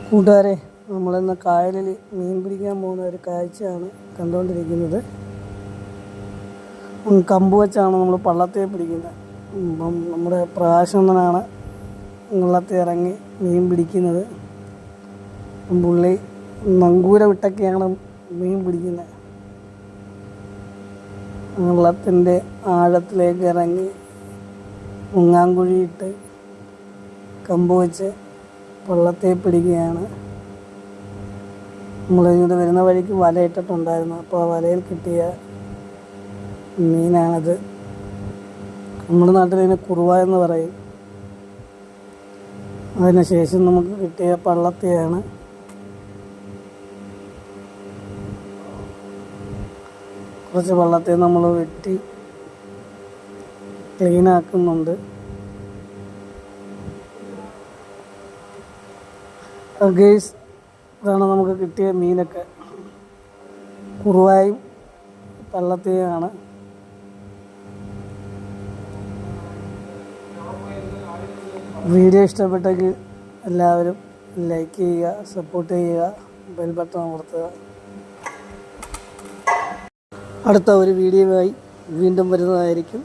കൂട്ടുകാരെ, നമ്മളിന്ന് കായലിൽ മീൻ പിടിക്കാൻ പോകുന്ന ഒരു കാഴ്ചയാണ് കണ്ടുകൊണ്ടിരിക്കുന്നത്. കമ്പ് വെച്ചാണ് നമ്മൾ പള്ളത്തെ പിടിക്കുന്നത്. ഇപ്പം നമ്മുടെ പ്രകാശനന്ദനാണ് വള്ളത്തിൽ ഇറങ്ങി മീൻ പിടിക്കുന്നത്. പുള്ളി നങ്കൂര വിട്ടൊക്കെയാണ് മീൻ പിടിക്കുന്നത്. വള്ളത്തിൻ്റെ ആഴത്തിലേക്ക് ഇറങ്ങി മുങ്ങാങ്കുഴിയിട്ട് കമ്പ് വെച്ച് വള്ളത്തെ പിടിക്കുകയാണ്. നമ്മളിങ്ങോട്ട് വരുന്ന വഴിക്ക് വല ഇട്ടിട്ടുണ്ടായിരുന്നു. അപ്പോൾ ആ വലയിൽ കിട്ടിയ മീനാണത്. നമ്മുടെ നാട്ടിൽ ഇതിന് കുറുവ എന്ന് പറയും. അതിനുശേഷം നമുക്ക് കിട്ടിയ പള്ളത്തെയാണ്. കുറച്ച് വള്ളത്തെ നമ്മൾ വെട്ടി ക്ലീനാക്കുന്നുണ്ട്. ഗേസ്, ഇതാണ് നമുക്ക് കിട്ടിയ മീനൊക്കെ. കുറുവായും പള്ളത്തെയാണ്. വീഡിയോ ഇഷ്ടപ്പെട്ടെങ്കിൽ എല്ലാവരും ലൈക്ക് ചെയ്യുക, സപ്പോർട്ട് ചെയ്യുക, ബെൽ ബട്ടൺ അമർത്തുക. അടുത്ത ഒരു വീഡിയോയുമായി വീണ്ടും വരുന്നതായിരിക്കും.